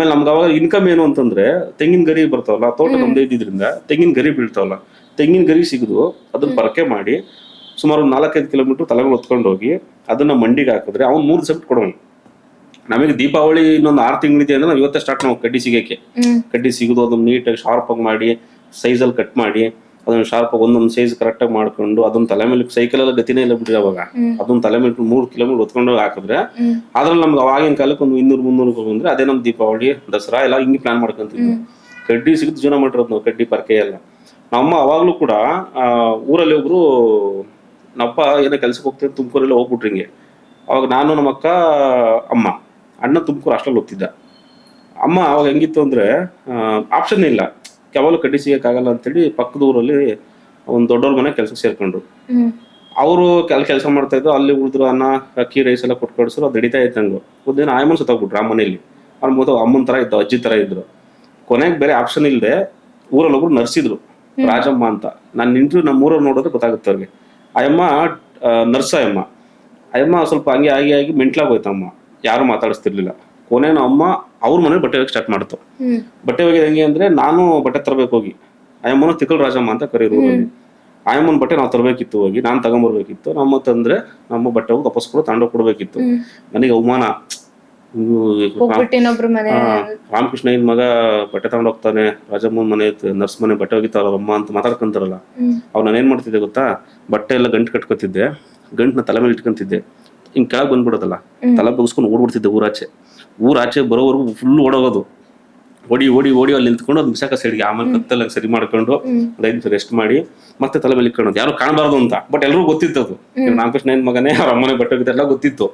ಆಮೇಲೆ ನಮ್ಗೆ ಅವಾಗ ಇನ್ಕಮ್ ಏನು ಅಂತಂದ್ರೆ ತೆಂಗಿನ ಗರಿ ಬರ್ತಾವಲ್ಲ, ತೋಟ ನಮ್ದೇ ಇದ್ದಿದ್ರಿಂದ ತೆಂಗಿನ ಗರಿ ಬೀಳ್ತಾವಲ್ಲ, ತೆಂಗಿನ ಗರಿ ಸಿಗದು ಅದನ್ನ ಪರಕೆ ಮಾಡಿ ಸುಮಾರು 4-5 ಕಿಲೋಮೀಟರ್ ತಲೆಗಳು ಹೊತ್ಕೊಂಡು ಹೋಗಿ ಅದನ್ನ ಮಂಡಿಗೆ ಹಾಕಿದ್ರೆ ಅವ್ನು 3 ದಿವಸ ಕೊಡೋನು. ನಮಗೆ ದೀಪಾವಳಿ ಇನ್ನೊಂದು 6 ತಿಂಗಳಿದೆ ಅಂದ್ರೆ ನಾವು ಇವತ್ತೇ ಸ್ಟಾರ್ಟ್ ನಾವು ಕಡ್ಡಿ ಸಿಗಕ್ಕೆ. ಕಡ್ಡಿ ಸಿಗುದು ಅದನ್ನ ನೀಟಾಗಿ ಶಾರ್ಪ್ ಆಗಿ ಮಾಡಿ ಸೈಜಲ್ಲಿ ಕಟ್ ಮಾಡಿ ಅದನ್ನ ಶಾರ್ಪ್ ಆಗಿ ಒಂದೊಂದು ಸೈಜ್ ಕರೆಕ್ಟ್ ಆಗಿ ಮಾಡ್ಕೊಂಡು ಅದನ್ನ ತಲೆ ಮೇಲೆ ಸೈಕಲ್ ಎಲ್ಲ ಗತಿನೇ ಇಲ್ಲ ಬಿಡ್ರಿ ಅವಾಗ. ಅದನ್ನ ತಲೆ ಮೇಲೆ 3 ಕಿಲೋಮೀಟರ್ ಹೊತ್ಕೊಂಡು ಹಾಕಿದ್ರೆ ಅದ್ರಲ್ಲಿ ನಮ್ಗೆ ಅವಾಗಿನ ಕಾಲಕ್ಕೆ ಒಂದು 200-300 ಬಂದ್ರೆ ಅದೇ ನಮ್ ದೀಪಾವಳಿ ದಸರಾ ಎಲ್ಲ ಹಿಂಗೆ ಪ್ಲಾನ್ ಮಾಡ್ಕೊಂತೀವಿ. ಕಡ್ಡಿ ಸಿಗುತ್ತೆ ಜೀವನ ಮಾಡಿರೋದು ನಾವು, ಕಡ್ಡಿ ಪರ್ಕೆ ಎಲ್ಲ. ನಮ್ಮ ಅವಾಗ್ಲೂ ಕೂಡ ಊರಲ್ಲಿ ಒಬ್ರು ನಪ್ಪ ಏನೋ ಕೆಲ್ಸಕ್ಕೆ ಹೋಗ್ತೀನಿ ತುಮಕೂರೆಲ್ಲ ಹೋಗ್ಬಿಟ್ರಿ ಹಿಂಗೆ. ಅವಾಗ ನಾನು ನಮ್ಮ ಅಕ್ಕ ಅಮ್ಮ ಅಣ್ಣ ತುಮಕೂರು ಅಷ್ಟಲ್ಲಿ ಓದ್ತಿದ್ದ. ಅಮ್ಮ ಅವಾಗ ಹೆಂಗಿತ್ತು ಅಂದ್ರೆ ಆಪ್ಷನ್ ಇಲ್ಲ, ಯಾವಾಗಲೂ ಕಡ್ಡಿ ಸಿಗಕ್ಕಾಗಲ್ಲ ಅಂತೇಳಿ ಪಕ್ಕದ ಊರಲ್ಲಿ ಒಂದು ದೊಡ್ಡವ್ರ ಮನೆ ಕೆಲ್ಸಕ್ಕೆ ಸೇರ್ಕೊಂಡ್ರು. ಅವರು ಕೆಲಸ ಮಾಡ್ತಾ ಇದ್ರು, ಅಲ್ಲಿ ಉಳಿದ್ರು ಅನ್ನ ಅಕ್ಕಿ ರೈಸ್ ಎಲ್ಲ ಕೊಟ್ಟು ಕಳ್ಸರು. ಅದು ನಡೀತಾ ಇತ್ತಂಗು. ಒಂದಿನ ಆಯಮ್ಮನ್ ಸತ್ತೋಗ್ಬಿಟ್ರು ಆ ಮನೇಲಿ. ಅವ್ರ ಮೊದಲು ಅಮ್ಮನ ತರ ಇದ್ದು, ಅಜ್ಜಿ ತರ ಇದ್ರು. ಕೊನೆಗೆ ಬೇರೆ ಆಪ್ಷನ್ ಇಲ್ಲದೆ ಊರಲ್ಲಿ ಒಬ್ರು ನರ್ಸಿದ್ರು, ರಾಜಮ್ಮ ಅಂತ. ನಾನು ನಿಂತು ನಮ್ಮ ಊರಲ್ಲಿ ನೋಡಿದ್ರೆ ಗೊತ್ತಾಗುತ್ತೆ ಅವ್ರಿಗೆ. ಆಯಮ್ಮ ನರ್ಸ ಅಯ್ಯಮ್ಮ ಸ್ವಲ್ಪ ಹಂಗೆ ಆಗಿ ಮೆಂಟ್ಲಾಗೋಯ್ತಮ್ಮ, ಯಾರು ಮಾತಾಡಿಸ್ತಿರ್ಲಿಲ್ಲ. ಕೊನೆನ ಅಮ್ಮ ಅವ್ರ ಮನೇಲಿ ಬಟ್ಟೆ ಹೋಗಿ ಸ್ಟಾರ್ಟ್ ಮಾಡ್ತು. ಬಟ್ಟೆ ಹೋಗಿ ಹೆಂಗೆ ಅಂದ್ರೆ ನಾನು ಬಟ್ಟೆ ತರಬೇಕು ಹೋಗಿ, ಆಯಮ್ಮನ ತಿಕ್ಕಲ್ ರಾಜಮ್ಮ ಅಂತ ಕರೀರು ಊರಲ್ಲಿ. ಆಯಮ್ಮನ ಬಟ್ಟೆ ನಾವು ತರಬೇಕಿತ್ತು, ಹೋಗಿ ನಾನು ತಗೊಂಬರ್ಬೇಕಿತ್ತು. ನಮ್ಮ ತಂದ್ರೆ ನಮ್ಮ ಬಟ್ಟೆ ಹೋಗಿ ವಾಪಸ್ ಕೂಡ ತಗೊಂಡೋಗಿ ಕೊಡ್ಬೇಕಿತ್ತು. ನನಗೆ ಅವಮಾನ. ರಾಮಕೃಷ್ಣ ಇನ್ ಮಗ ಬಟ್ಟೆ ತಗೊಂಡೋಗ್ತಾನೆ, ರಾಜಮ್ಮನ ಮನೆ ನರ್ಸ್ ಮನೆ ಬಟ್ಟೆ ಹೋಗಿತ್ತಾರ ಅಮ್ಮ ಅಂತ ಮಾತಾಡ್ಕೊಂತಾರಲ್ಲ. ಅವ್ರು ನಾನು ಏನ್ ಮಾಡ್ತಿದ್ದೆ ಗೊತ್ತಾ, ಬಟ್ಟೆ ಎಲ್ಲ ಗಂಟು ಕಟ್ಕೊತಿದ್ದೆ, ಗಂಟನ್ನ ತಲೆ ಮೇಲೆ ಇಟ್ಕೊಂತಿದ್ದೆ, ಹಿಂಗ್ ಕೆಳಗ್ ಬಂದ್ಬಿಡೋದಲ್ಲ, ತಲೆ ಬಗ್ಸ್ಕೊಂಡು ಓಡ್ಬಿಡ್ತಿದ್ದೆ ಊರಾಚೆ ಬರೋವರೆಗೂ ಫುಲ್ ಓಡೋಗೋದು. ಓಡಿ ಅಲ್ಲಿ ನಿಂತ್ಕೊಂಡು ಅದು ಬಿಸಾಕ ಸೈಡ್ಗೆ. ಆಮೇಲೆ ಕತ್ತೆಲ್ಲ ಸರಿ ಮಾಡ್ಕೊಂಡು 5 ನಿಮಿಷ ರೆಸ್ಟ್ ಮಾಡಿ ಮತ್ತೆ ತಲೆ ಮೇಲೆ ಇಟ್ಕೊಳ್ಳೋದು, ಯಾರು ಕಾಣಬಾರ್ದು ಅಂತ. ಬಟ್ ಎಲ್ರಿಗೂ ಗೊತ್ತಿತ್ತು ಅದು ರಾಮಕೃಷ್ಣ ಏನ್ ಮಗನೇ, ಅವ್ರ ಅಮ್ಮನೆ ಬಟ್ಟೆ ಹೋಗಿತ್ತು ಎಲ್ಲ ಗೊತ್ತಿತ್ತು.